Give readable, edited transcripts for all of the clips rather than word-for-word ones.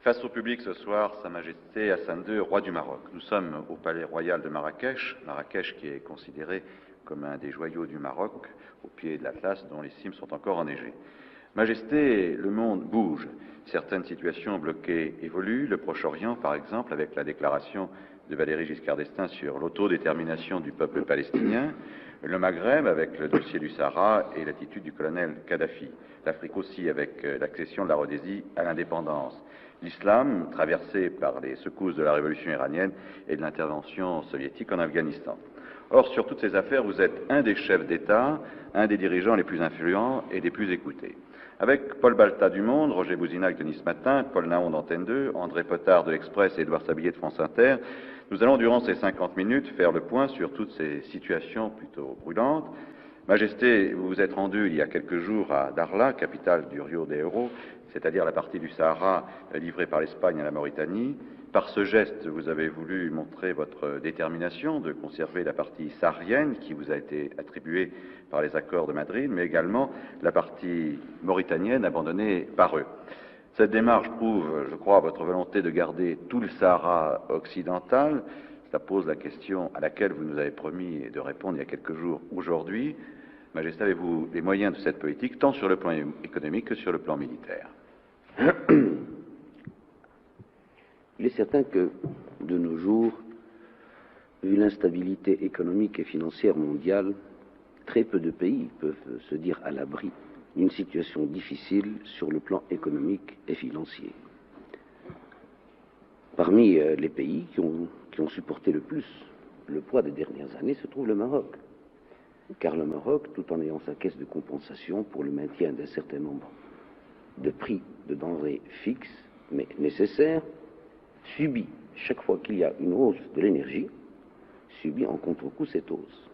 Face au public ce soir, Sa Majesté Hassan II, roi du Maroc. Nous sommes au palais royal de Marrakech, Marrakech qui est considéré comme un des joyaux du Maroc, au pied de l'Atlas dont les cimes sont encore enneigées. Majesté, le monde bouge. Certaines situations bloquées évoluent. Le Proche-Orient, par exemple, avec la déclaration de Valéry Giscard d'Estaing sur l'autodétermination du peuple palestinien. Le Maghreb, avec le dossier du Sahara et l'attitude du colonel Kadhafi. L'Afrique aussi, avec l'accession de la Rhodésie à l'indépendance. L'islam, traversé par les secousses de la révolution iranienne et de l'intervention soviétique en Afghanistan. Or, sur toutes ces affaires, vous êtes un des chefs d'État, un des dirigeants les plus influents et des plus écoutés. Avec Paul Balta du Monde, Roger Bouzinac de Nice Matin, Paul Naon d'Antenne 2, André Potard de l'Express et Édouard Sablier de France Inter, nous allons durant ces 50 minutes faire le point sur toutes ces situations plutôt brûlantes. Majesté, vous vous êtes rendu il y a quelques jours à Dakhla, capitale du Rio de Janeiro, c'est-à-dire la partie du Sahara livrée par l'Espagne à la Mauritanie. Par ce geste, vous avez voulu montrer votre détermination de conserver la partie saharienne qui vous a été attribuée par les accords de Madrid, mais également la partie mauritanienne abandonnée par eux. Cette démarche prouve, je crois, votre volonté de garder tout le Sahara occidental. Cela pose la question à laquelle vous nous avez promis de répondre il y a quelques jours aujourd'hui. Majesté, avez-vous les moyens de cette politique, tant sur le plan économique que sur le plan militaire? Il est certain que, de nos jours, vu l'instabilité économique et financière mondiale, très peu de pays peuvent se dire à l'abri d'une situation difficile sur le plan économique et financier. Parmi les pays qui ont supporté le plus le poids des dernières années se trouve le Maroc. Car le Maroc, tout en ayant sa caisse de compensation pour le maintien d'un certain nombre de prix de denrées fixes, mais nécessaires, subit, chaque fois qu'il y a une hausse de l'énergie, subit en contre-coup cette hausse.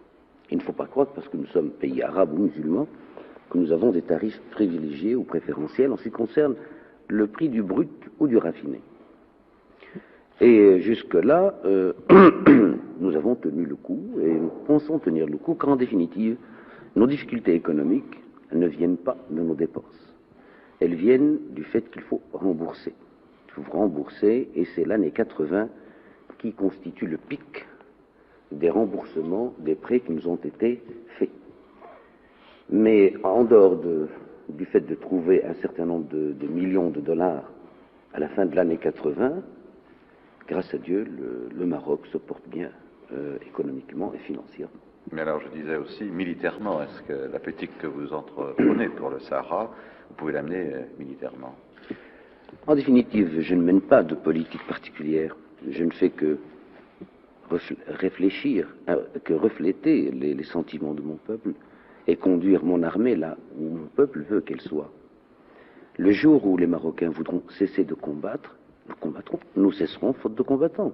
Il ne faut pas croire que parce que nous sommes pays arabes ou musulmans, que nous avons des tarifs privilégiés ou préférentiels en ce qui concerne le prix du brut ou du raffiné. Et jusque-là, nous avons tenu le coup, et nous pensons tenir le coup, car en définitive, nos difficultés économiques ne viennent pas de nos dépenses. Elles viennent du fait qu'il faut rembourser. Il faut rembourser, et c'est l'année 80 qui constitue le pic des remboursements des prêts qui nous ont été faits. Mais en dehors du fait de trouver un certain nombre de millions de dollars à la fin de l'année 80, grâce à Dieu, le Maroc se porte bien économiquement et financièrement. Mais alors je disais aussi, militairement, est-ce que la politique que vous entreprenez pour le Sahara, vous pouvez l'amener militairement? En définitive, je ne mène pas de politique particulière. Je ne fais que réfléchir, que refléter les sentiments de mon peuple et conduire mon armée là où mon peuple veut qu'elle soit. Le jour où les Marocains voudront cesser de combattre, nous combattrons, nous cesserons faute de combattants.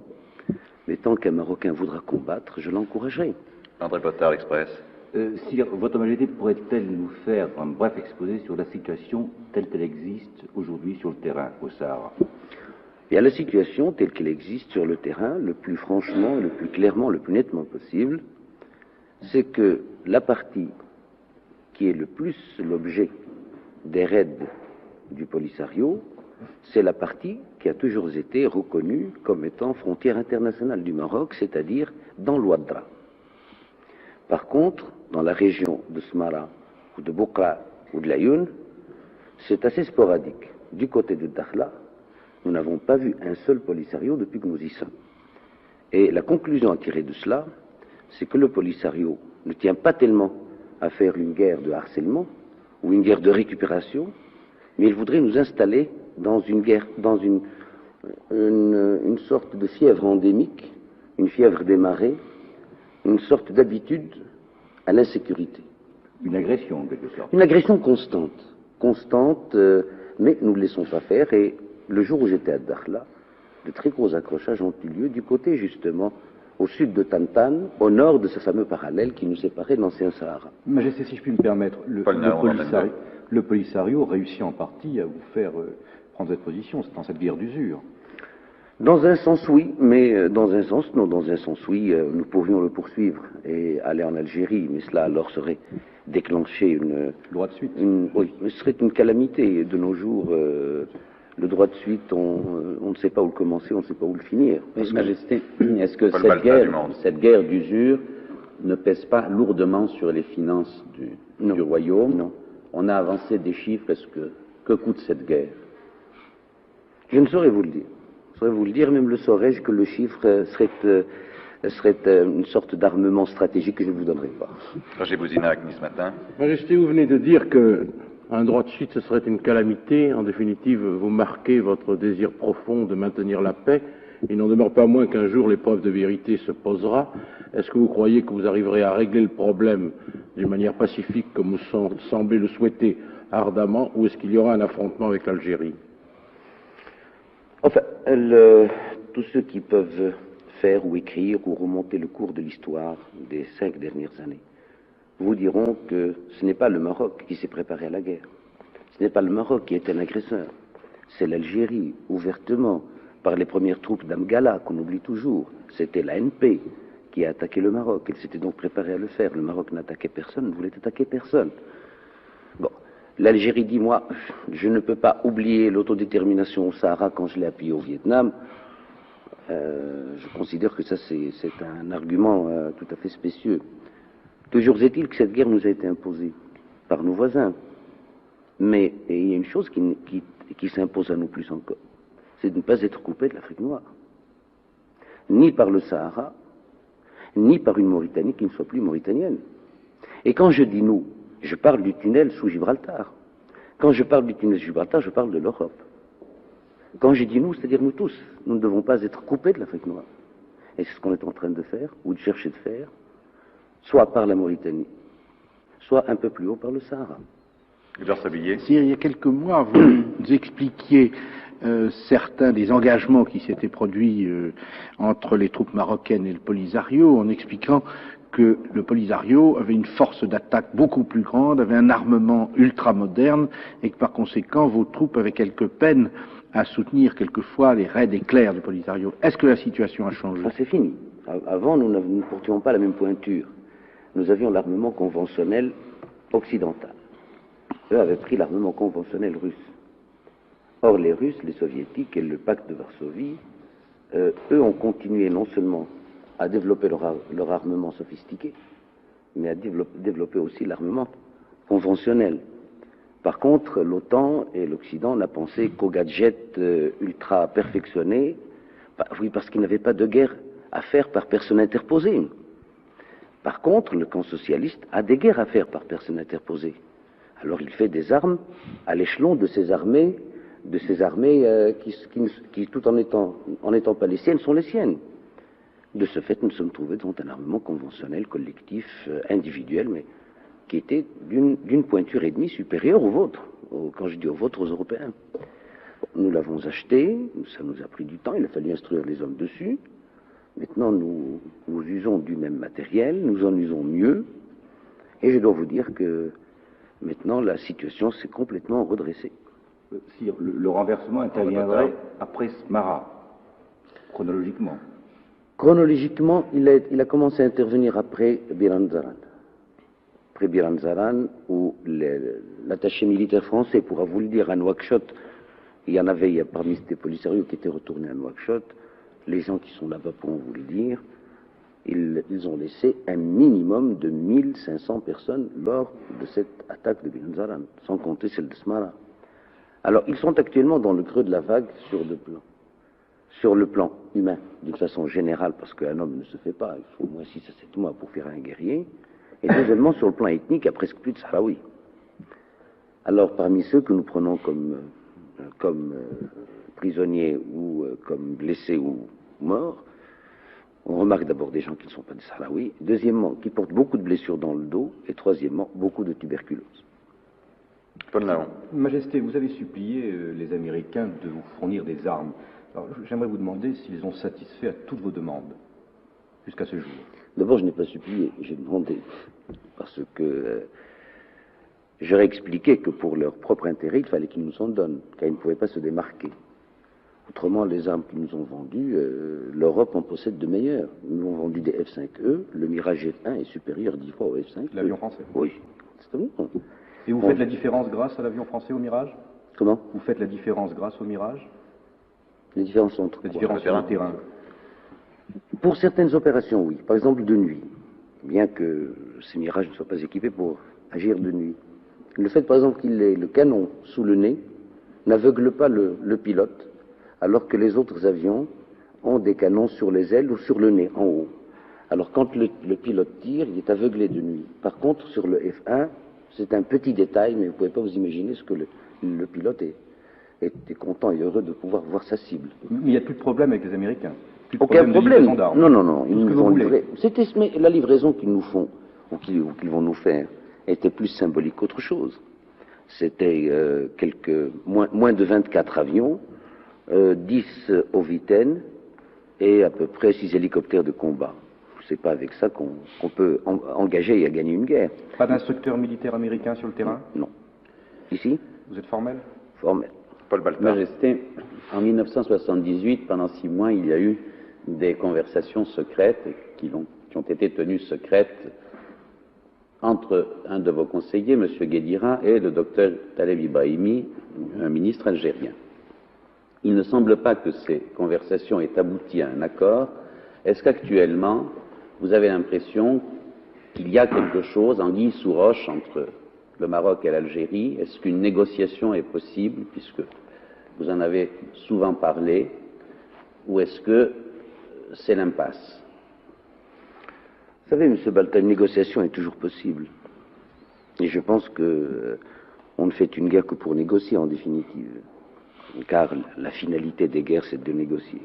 Mais tant qu'un Marocain voudra combattre, je l'encouragerai. André Potard, Express. Sire, Votre Majesté pourrait-elle nous faire un bref exposé sur la situation telle qu'elle existe aujourd'hui sur le terrain au Sahara? Et à la situation telle qu'elle existe sur le terrain, le plus franchement, le plus clairement, le plus nettement possible, c'est que la partie qui est le plus l'objet des raids du Polisario, c'est la partie qui a toujours été reconnue comme étant frontière internationale du Maroc, c'est-à-dire dans l'Ouadra. Par contre, dans la région de Smara, ou de Bokra, ou de Laayoune, c'est assez sporadique. Du côté de Dakhla, nous n'avons pas vu un seul Polisario depuis que nous y sommes. Et la conclusion à tirer de cela, c'est que le Polisario ne tient pas tellement à faire une guerre de harcèlement ou une guerre de récupération, mais il voudrait nous installer dans une guerre, dans une sorte de fièvre endémique, une fièvre des marais, une sorte d'habitude à l'insécurité. Une agression, en quelque sorte. Une agression constante, mais nous ne laissons pas faire. Et le jour où j'étais à Dakhla, de très gros accrochages ont eu lieu du côté, justement, au sud de Tantan, au nord de ce fameux parallèle qui nous séparait de l'ancien Sahara. Majesté, si je puis me permettre, le Polisario réussit en partie à vous faire prendre cette position, dans cette guerre d'usure. Dans un sens, oui, mais dans un sens, non. Dans un sens, oui, nous pourrions le poursuivre et aller en Algérie, mais cela alors serait déclencher une... Droit de suite. Oui, ce serait une calamité. De nos jours, Le droit de suite, on ne sait pas où le commencer, on ne sait pas où le finir. Votre Majesté, est-ce que Pas le baltrin du monde. cette guerre d'usure ne pèse pas lourdement sur les finances du royaume? Non. On a avancé des chiffres. Que coûte cette guerre? Je ne saurais vous le dire. Je saurais vous le dire, même le saurais-je que le chiffre serait une sorte d'armement stratégique que je ne vous donnerai pas. Roger Bouzinac, ce matin. Majesté, vous venez de dire qu'un droit de suite, ce serait une calamité. En définitive, vous marquez votre désir profond de maintenir la paix. Il n'en demeure pas moins qu'un jour l'épreuve de vérité se posera. Est-ce que vous croyez que vous arriverez à régler le problème d'une manière pacifique, comme vous semblez le souhaiter ardemment, ou est-ce qu'il y aura un affrontement avec l'Algérie? Enfin, tous ceux qui peuvent faire ou écrire ou remonter le cours de l'histoire des 5 dernières années vous diront que ce n'est pas le Maroc qui s'est préparé à la guerre. Ce n'est pas le Maroc qui est un agresseur. C'est l'Algérie, ouvertement, par les premières troupes d'Amgala, qu'on oublie toujours. C'était l'ANP qui a attaqué le Maroc. Elle s'était donc préparée à le faire. Le Maroc n'attaquait personne, ne voulait attaquer personne. Bon, l'Algérie dit, moi, je ne peux pas oublier l'autodétermination au Sahara quand je l'ai appuyé au Vietnam. Je considère que ça, c'est un argument tout à fait spécieux. Toujours est-il que cette guerre nous a été imposée par nos voisins. Mais il y a une chose qui s'impose à nous plus encore, c'est de ne pas être coupé de l'Afrique noire. Ni par le Sahara, ni par une Mauritanie qui ne soit plus mauritanienne. Et quand je dis nous, je parle du tunnel sous Gibraltar. Quand je parle du tunnel sous Gibraltar, je parle de l'Europe. Quand je dis nous, c'est-à-dire nous tous, nous ne devons pas être coupés de l'Afrique noire. Et c'est ce qu'on est en train de faire, ou de chercher de faire, soit par la Mauritanie, soit un peu plus haut par le Sahara. Edouard Sablier. Il y a quelques mois, vous expliquiez certains des engagements qui s'étaient produits entre les troupes marocaines et le Polisario, en expliquant que le Polisario avait une force d'attaque beaucoup plus grande, avait un armement ultra-moderne, et que par conséquent, vos troupes avaient quelque peine à soutenir quelquefois les raids éclairs du Polisario. Est-ce que la situation a changé? Ça, c'est fini. Avant, nous ne portions pas la même pointure. Nous avions l'armement conventionnel occidental. Eux avaient pris l'armement conventionnel russe. Or, les Russes, les Soviétiques et le pacte de Varsovie, eux ont continué non seulement à développer leur armement sophistiqué, mais à développer aussi l'armement conventionnel. Par contre, l'OTAN et l'Occident n'a pensé qu'aux gadgets ultra perfectionnés, oui, parce qu'ils n'avaient pas de guerre à faire par personne interposée. Par contre, le camp socialiste a des guerres à faire par personne interposée. Alors il fait des armes à l'échelon de ces armées, qui tout en étant pas les siennes, sont les siennes. De ce fait, nous sommes trouvés devant un armement conventionnel, collectif, individuel, mais qui était d'une pointure et demie supérieure au vôtre. Quand je dis aux vôtres, aux Européens. Nous l'avons acheté, ça nous a pris du temps, il a fallu instruire les hommes dessus. Maintenant, nous usons du même matériel, nous en usons mieux, et je dois vous dire que maintenant, la situation s'est complètement redressée. Sire, le renversement interviendrait après Smara, chronologiquement. Chronologiquement, il a commencé à intervenir après Biranzaran. Après Biranzaran, où l'attaché militaire français pourra vous le dire, à Nouakchott, il y en avait parmi ces policiers qui étaient retournés à Nouakchott. Les gens qui sont là-bas pourront vous le dire. Ils ont laissé un minimum de 1500 personnes lors de cette attaque de Biranzaran, sans compter celle de Smara. Alors, ils sont actuellement dans le creux de la vague sur le plan humain, d'une façon générale, parce qu'un homme ne se fait pas, il faut au moins 6 à 7 mois pour faire un guerrier, et deuxièmement, sur le plan ethnique, il y a presque plus de Sahraouis. Alors, parmi ceux que nous prenons comme prisonniers ou comme blessés ou morts, on remarque d'abord des gens qui ne sont pas des Sahraouis, deuxièmement, qui portent beaucoup de blessures dans le dos, et troisièmement, beaucoup de tuberculose. Paul Naon. Majesté, vous avez supplié les Américains de vous fournir des armes. Alors, j'aimerais vous demander s'ils ont satisfait à toutes vos demandes, jusqu'à ce jour. D'abord, je n'ai pas supplié, j'ai demandé, parce que j'aurais expliqué que pour leur propre intérêt, il fallait qu'ils nous en donnent, car ils ne pouvaient pas se démarquer. Autrement, les armes qu'ils nous ont vendues, l'Europe en possède de meilleures. Nous avons vendu des F-5E, le Mirage F1 est supérieur 10 fois au F-5E. L'avion français? Oui, c'est bon. Et vous faites la différence grâce à l'avion français au Mirage? Comment? Vous faites la différence grâce au Mirage? Les différences entre La quoi? différence sur le terrain. Pour certaines opérations, oui. Par exemple, de nuit. Bien que ces Mirages ne soient pas équipés pour agir de nuit. Le fait, par exemple, qu'il ait le canon sous le nez n'aveugle pas le pilote, alors que les autres avions ont des canons sur les ailes ou sur le nez, en haut. Alors quand le pilote tire, il est aveuglé de nuit. Par contre, sur le F1, c'est un petit détail, mais vous ne pouvez pas vous imaginer ce que le pilote est content et heureux de pouvoir voir sa cible. Mais il n'y a plus de problème avec les Américains. Plus de Aucun de problème. livraison d'armes. Non. Tout Ils ce que nous vous ont voulez. livré. Mais la livraison qu'ils nous font, ou qu'ils vont nous faire, était plus symbolique qu'autre chose. C'était moins de 24 avions, 10 Oviten et à peu près 6 hélicoptères de combat. C'est pas avec ça qu'on peut engager et gagner une guerre. Pas d'instructeur militaire américain sur le terrain? Non. Ici, Vous êtes formel? formel. Paul Baltard. Majesté, en 1978, pendant 6 mois, il y a eu des conversations secrètes qui ont été tenues secrètes entre un de vos conseillers, M. Guédira, et le docteur Taleb Ibrahimi, un ministre algérien. Il ne semble pas que ces conversations aient abouti à un accord. Est-ce qu'actuellement, vous avez l'impression qu'il y a quelque chose, anguille sous roche, entre le Maroc et l'Algérie? Est-ce qu'une négociation est possible, puisque vous en avez souvent parlé, ou est-ce que c'est l'impasse? Vous savez, M. Balta, une négociation est toujours possible. Et je pense que on ne fait une guerre que pour négocier, en définitive. Car la finalité des guerres, c'est de négocier.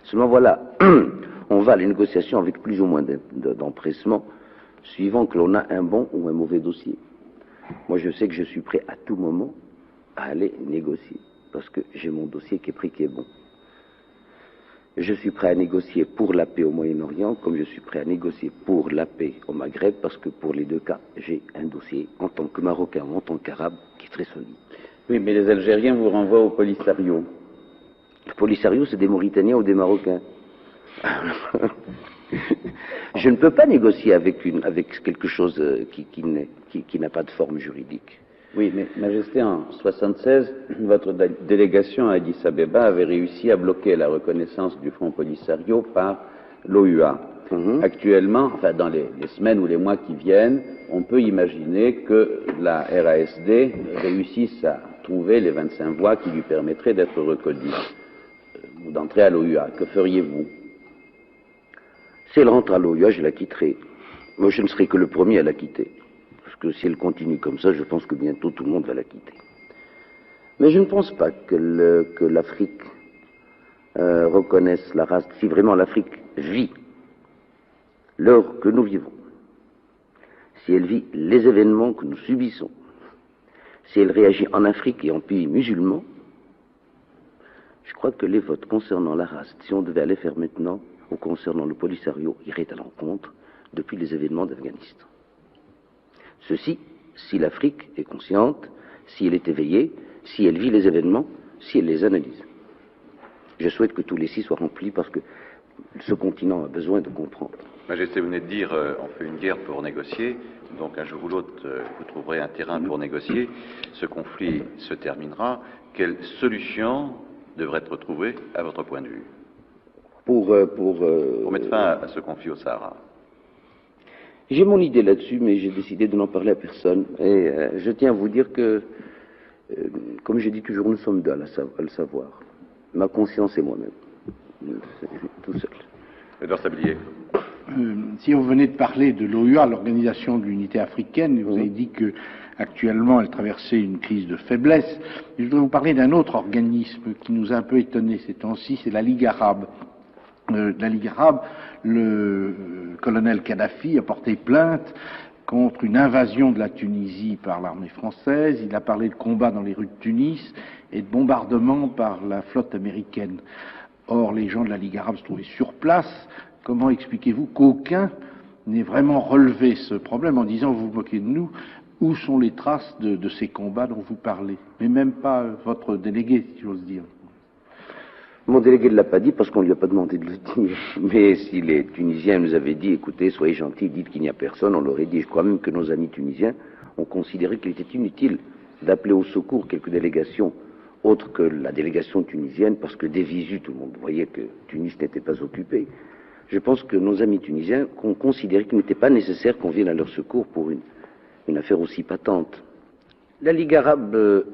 Seulement voilà, on va à la négociation avec plus ou moins d'empressement, suivant que l'on a un bon ou un mauvais dossier. Moi, je sais que je suis prêt à tout moment à aller négocier, parce que j'ai mon dossier qui est pris, qui est bon. Je suis prêt à négocier pour la paix au Moyen-Orient, comme je suis prêt à négocier pour la paix au Maghreb, parce que pour les deux cas, j'ai un dossier, en tant que Marocain ou en tant qu'Arabe, qui est très solide. Oui, mais les Algériens vous renvoient au Polisario. Le Polisario, c'est des Mauritaniens ou des Marocains. Je ne peux pas négocier avec quelque chose qui n'a pas de forme juridique. Oui, mais Majesté, en 1976, votre délégation à Addis Abeba avait réussi à bloquer la reconnaissance du Front Polisario par l'OUA. Actuellement, enfin dans les semaines ou les mois qui viennent, on peut imaginer que la RASD réussisse à trouver les 25 voix qui lui permettraient d'être reconnue ou d'entrer à l'OUA. Que feriez-vous? Si elle rentre à l'OUA, je la quitterai. Moi, je ne serai que le premier à la quitter. Parce que si elle continue comme ça, je pense que bientôt tout le monde va la quitter. Mais je ne pense pas que l'Afrique reconnaisse la race. Si vraiment l'Afrique vit l'heure que nous vivons, si elle vit les événements que nous subissons, si elle réagit en Afrique et en pays musulmans, je crois que les votes concernant la race, si on devait aller faire maintenant, ou concernant le Polisario, iraient à l'encontre depuis les événements d'Afghanistan. Ceci, si l'Afrique est consciente, si elle est éveillée, si elle vit les événements, si elle les analyse. Je souhaite que tous les 6 soient remplis parce que ce continent a besoin de comprendre. Majesté, vous venez de dire on fait une guerre pour négocier, donc un jour ou l'autre vous trouverez un terrain pour négocier. Ce conflit se terminera. Quelle solution devrait être trouvée à votre point de vue pour mettre fin à ce conflit au Sahara? J'ai mon idée là-dessus, mais j'ai décidé de n'en parler à personne. Et je tiens à vous dire que, comme je dis toujours, nous sommes deux à le savoir. Ma conscience et moi-même. Tout seul. Edouard Sablier. Si vous venez de parler de l'OUA, l'Organisation de l'Unité Africaine, vous avez dit que actuellement elle traversait une crise de faiblesse. Je voudrais vous parler d'un autre organisme qui nous a un peu étonnés ces temps-ci, c'est la Ligue arabe. La Ligue arabe, le colonel Kadhafi a porté plainte contre une invasion de la Tunisie par l'armée française. Il a parlé de combats dans les rues de Tunis et de bombardements par la flotte américaine. Or, les gens de la Ligue arabe se trouvaient sur place. Comment expliquez-vous qu'aucun n'ait vraiment relevé ce problème en disant vous vous moquez de nous, où sont les traces de ces combats dont vous parlez? Mais même pas votre délégué, si j'ose dire. Mon délégué ne l'a pas dit parce qu'on ne lui a pas demandé de le dire. Mais si les Tunisiens nous avaient dit, écoutez, soyez gentils, dites qu'il n'y a personne, on l'aurait dit. Je crois même que nos amis tunisiens ont considéré qu'il était inutile d'appeler au secours quelques délégations autres que la délégation tunisienne, parce que des visus, tout le monde voyait que Tunis n'était pas occupée. Je pense que nos amis tunisiens ont considéré qu'il n'était pas nécessaire qu'on vienne à leur secours pour une affaire aussi patente. La Ligue arabe,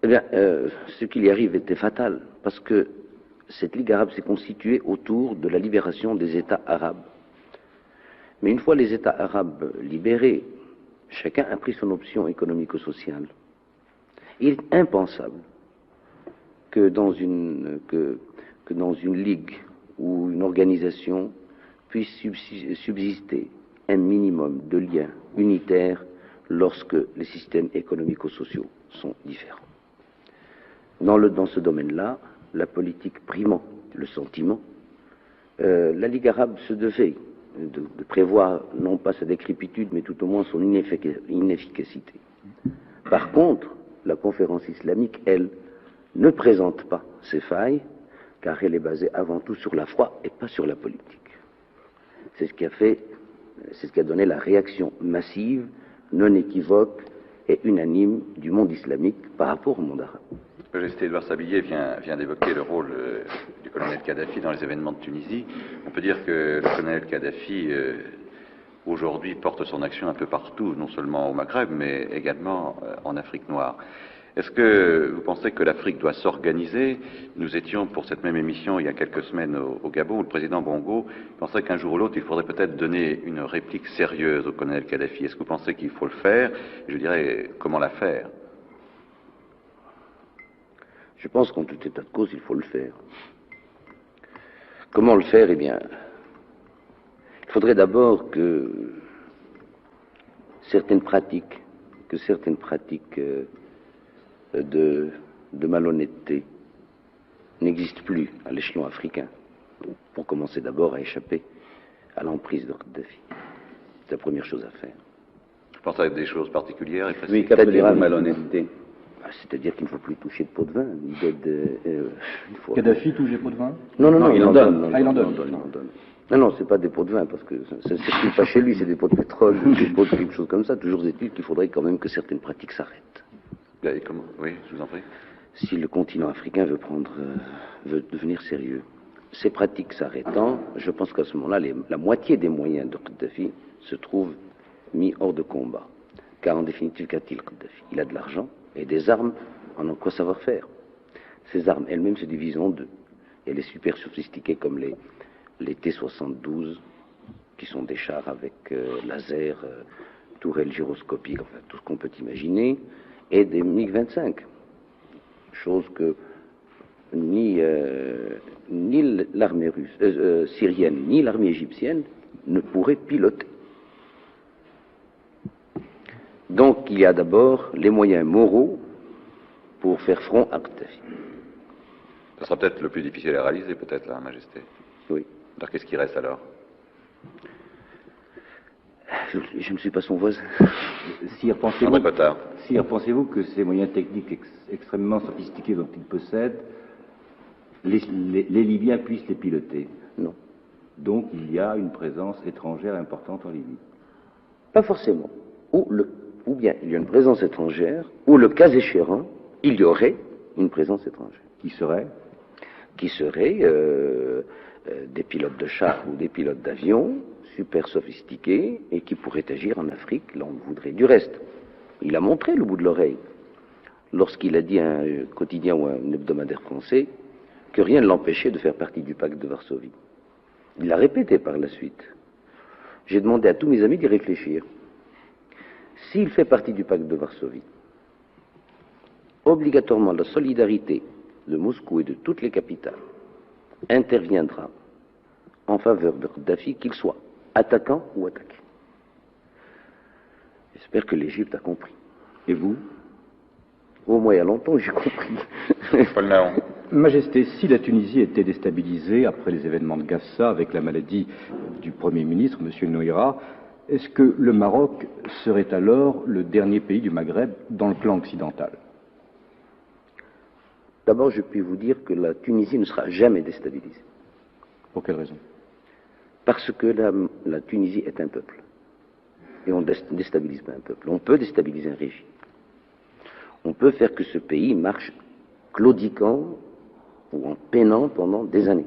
ce qui y arrive était fatal, parce que cette Ligue arabe s'est constituée autour de la libération des États arabes. Mais une fois les États arabes libérés, chacun a pris son option économico-sociale. Il est impensable que dans une ligue ou une organisation puisse subsister un minimum de liens unitaires lorsque les systèmes économico-sociaux sont différents. Dans ce domaine-là, la politique primant le sentiment, la Ligue arabe se devait de prévoir non pas sa décrépitude, mais tout au moins son inefficacité. Par contre, la conférence islamique, elle, ne présente pas ces failles, car elle est basée avant tout sur la foi et pas sur la politique. C'est ce qui a donné la réaction massive, non équivoque et unanime du monde islamique par rapport au monde arabe. Majesté Edouard Sablier vient d'évoquer le rôle du colonel Kadhafi dans les événements de Tunisie. On peut dire que le colonel Kadhafi, aujourd'hui, porte son action un peu partout, non seulement au Maghreb, mais également en Afrique noire. Est-ce que vous pensez que l'Afrique doit s'organiser? Nous étions pour cette même émission il y a quelques semaines au Gabon, où le président Bongo pensait qu'un jour ou l'autre, il faudrait peut-être donner une réplique sérieuse au colonel Kadhafi. Est-ce que vous pensez qu'il faut le faire? Je dirais, comment la faire? Je pense qu'en tout état de cause, il faut le faire. Comment le faire? Eh bien, il faudrait d'abord que certaines pratiques de malhonnêteté n'existent plus à l'échelon africain, pour commencer d'abord à échapper à l'emprise de Kadhafi. C'est la première chose à faire. Je pense à des choses particulières et précises. Oui, qu'appelez-vous malhonnêteté? C'est-à-dire qu'il ne faut plus toucher de pot de vin, ni d'aide. Kadhafi touche des pots de vin? Non, il en donne. Il en donne. Non, c'est pas des pots de vin, parce que ça ne circule pas chez lui, c'est des pots de pétrole, des pots de quelque chose comme ça. Toujours est-il qu'il faudrait quand même que certaines pratiques s'arrêtent. Et comment? Oui, je vous en prie. Si le continent africain veut devenir sérieux, ces pratiques s'arrêtant, je pense qu'à ce moment-là, la moitié des moyens de Kadhafi se trouvent mis hors de combat. Car en définitive, qu'a-t-il Kadhafi? Il a de l'argent et des armes en quoi savoir faire. Ces armes elles-mêmes se divisent en deux. Il y a les super sophistiqués comme les T-72, qui sont des chars avec laser, tourelles gyroscopiques, enfin tout ce qu'on peut imaginer, et des MiG-25, chose que ni l'armée syrienne ni l'armée égyptienne ne pourraient piloter. Donc il y a d'abord les moyens moraux pour faire front à Kadhafi. Ça sera peut-être le plus difficile à réaliser, peut-être, là, Majesté. Oui. Alors qu'est-ce qui reste alors? Je ne suis pas son voisin. Si André Cotard. pensez-vous que ces moyens techniques extrêmement sophistiqués dont il possède, les Libyens puissent les piloter? Non. Donc il y a une présence étrangère importante en Libye? Pas forcément. Ou bien il y a une présence étrangère, ou le cas échéant, il y aurait une présence étrangère. Qui serait? Qui seraient des pilotes de chars ou des pilotes d'avions super sophistiqués et qui pourraient agir en Afrique, là on voudrait. Du reste, il a montré le bout de l'oreille lorsqu'il a dit à un quotidien ou à un hebdomadaire français que rien ne l'empêchait de faire partie du pacte de Varsovie. Il l'a répété par la suite. J'ai demandé à tous mes amis d'y réfléchir. S'il fait partie du pacte de Varsovie, obligatoirement la solidarité de Moscou et de toutes les capitales interviendra en faveur de Kadhafi, qu'il soit attaquant ou attaqué. J'espère que l'Égypte a compris. Et vous? Au moins il y a longtemps que j'ai compris. Paul Naon. Majesté, si la Tunisie était déstabilisée après les événements de Gafsa avec la maladie du Premier ministre, M. Noïra, est-ce que le Maroc serait alors le dernier pays du Maghreb dans le plan occidental? D'abord, je puis vous dire que la Tunisie ne sera jamais déstabilisée. Pour quelle raison? Parce que la Tunisie est un peuple. et on ne déstabilise pas un peuple. On peut déstabiliser un régime. On peut faire que ce pays marche claudiquant ou en peinant pendant des années.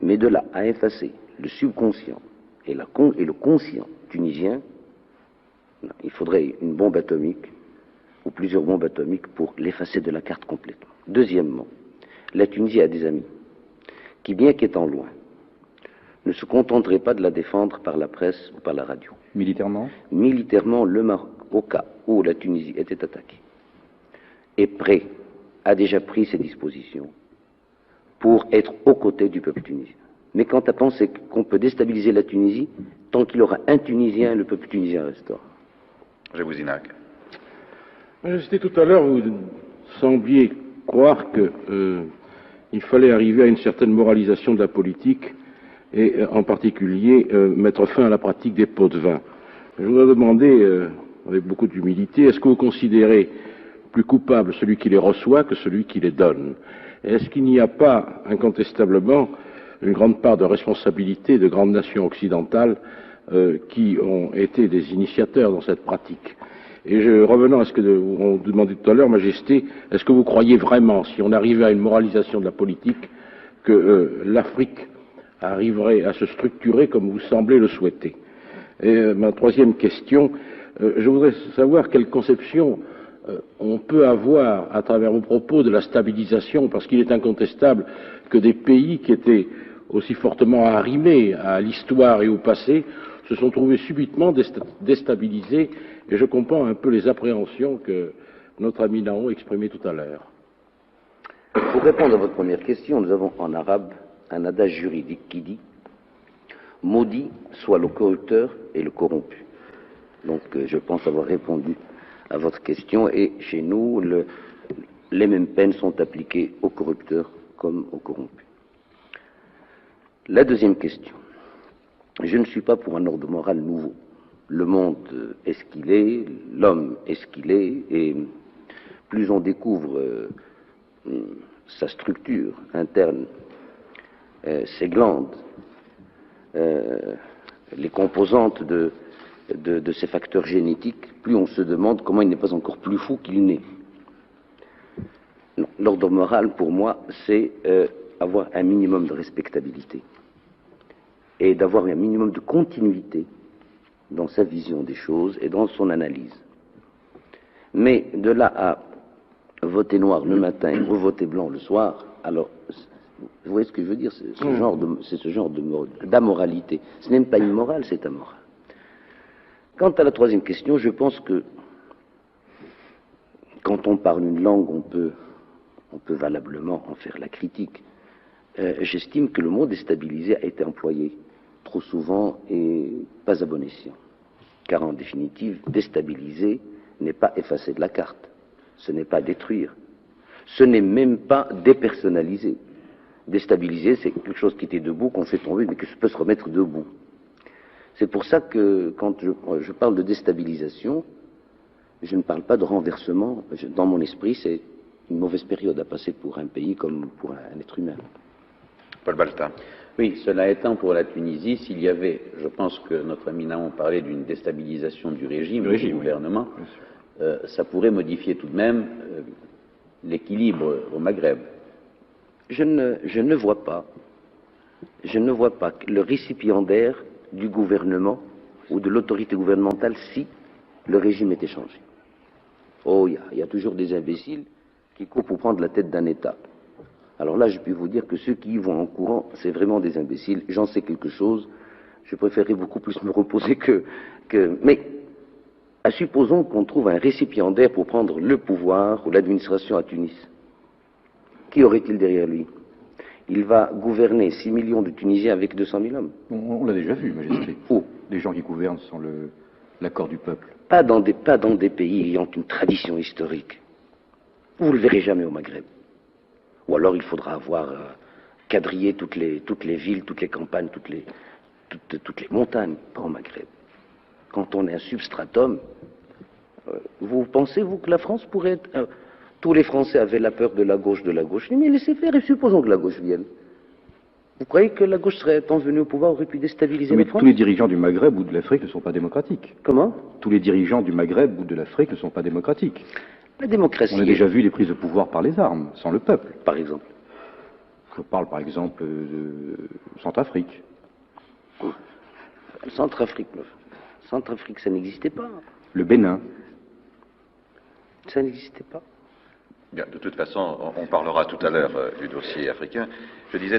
Mais de là à effacer le subconscient et le conscient tunisien, non, il faudrait une bombe atomique ou plusieurs bombes atomiques pour l'effacer de la carte complètement. Deuxièmement, la Tunisie a des amis qui, bien qu'étant loin, ne se contenteraient pas de la défendre par la presse ou par la radio. Militairement? Militairement, le Maroc, au cas où la Tunisie était attaquée, est prêt, a déjà pris ses dispositions pour être aux côtés du peuple tunisien. Mais quant à penser qu'on peut déstabiliser la Tunisie, tant qu'il y aura un Tunisien, le peuple tunisien restera. Je vous inaque. Majesté, tout à l'heure, vous sembliez croire qu'il fallait arriver à une certaine moralisation de la politique et en particulier mettre fin à la pratique des pots de vin. Je voudrais demander, avec beaucoup d'humilité, est-ce que vous considérez plus coupable celui qui les reçoit que celui qui les donne? Est-ce qu'il n'y a pas, incontestablement, une grande part de responsabilité de grandes nations occidentales qui ont été des initiateurs dans cette pratique? Et revenant à ce que on vous demandait tout à l'heure, Majesté, est-ce que vous croyez vraiment, si on arrivait à une moralisation de la politique, que l'Afrique arriverait à se structurer comme vous semblez le souhaiter? Et ma troisième question, je voudrais savoir quelle conception on peut avoir à travers vos propos de la stabilisation, parce qu'il est incontestable que des pays qui étaient aussi fortement arrimés à l'histoire et au passé se sont trouvés subitement déstabilisés, et je comprends un peu les appréhensions que notre ami Naon exprimait tout à l'heure. Pour répondre à votre première question, nous avons en arabe un adage juridique qui dit « Maudit soit le corrupteur et le corrompu ». Donc je pense avoir répondu à votre question, et chez nous, les mêmes peines sont appliquées aux corrupteurs comme aux corrompus. La deuxième question. Je ne suis pas pour un ordre moral nouveau. Le monde est ce qu'il est, l'homme est ce qu'il est, et plus on découvre sa structure interne, ses glandes, les composantes de ces facteurs génétiques, plus on se demande comment il n'est pas encore plus fou qu'il n'est. L'ordre moral, pour moi, c'est avoir un minimum de respectabilité et d'avoir un minimum de continuité dans sa vision des choses et dans son analyse. Mais de là à voter noir le matin et revoter blanc le soir, alors, vous voyez ce que je veux dire, c'est ce genre d'amoralité. Ce n'est même pas immoral, c'est amoral. Quant à la troisième question, je pense que quand on parle une langue, on peut valablement en faire la critique. J'estime que le mot déstabilisé a été employé trop souvent et pas à bon escient. Car en définitive, déstabiliser n'est pas effacer de la carte, ce n'est pas détruire, ce n'est même pas dépersonnaliser. Déstabiliser, c'est quelque chose qui était debout, qu'on fait tomber, mais qui peut se remettre debout. C'est pour ça que quand je parle de déstabilisation, je ne parle pas de renversement. Dans mon esprit, c'est une mauvaise période à passer pour un pays comme pour un être humain. Paul Baltin. Oui, cela étant, pour la Tunisie, s'il y avait, je pense que notre ami Naon parlait d'une déstabilisation du régime, du gouvernement, ça pourrait modifier tout de même l'équilibre au Maghreb. Je ne vois pas le récipiendaire du gouvernement ou de l'autorité gouvernementale si le régime était changé. Oh, il y a toujours des imbéciles qui courent pour prendre la tête d'un État. Alors là, je puis vous dire que ceux qui y vont en courant, c'est vraiment des imbéciles. J'en sais quelque chose. Je préférerais beaucoup plus me reposer que... Mais, supposons qu'on trouve un récipiendaire pour prendre le pouvoir ou l'administration à Tunis. Qui aurait-il derrière lui? Il va gouverner 6 millions de Tunisiens avec 200 000 hommes. On l'a déjà vu, Majesté. Où? Des gens qui gouvernent sans l'accord du peuple. Pas dans des pays ayant une tradition historique. Vous ne le verrez jamais au Maghreb. Ou alors il faudra avoir quadrillé toutes les villes, toutes les campagnes, toutes les montagnes, pas au Maghreb. Quand on est un substratum, vous pensez, vous, que la France pourrait être... tous les Français avaient la peur de la gauche, Mais laissez faire, et supposons que la gauche vienne. Vous croyez que la gauche étant venue au pouvoir aurait pu déstabiliser Mais la France? tous les dirigeants du Maghreb ou de l'Afrique ne sont pas démocratiques. Comment? Tous les dirigeants du Maghreb ou de l'Afrique ne sont pas démocratiques. La démocratie. On a déjà vu les prises de pouvoir par les armes, sans le peuple. Par exemple. Je parle par exemple de Centrafrique. Centrafrique, ça n'existait pas. Le Bénin. Ça n'existait pas. Bien, de toute façon, on parlera tout à l'heure du dossier africain. Je disais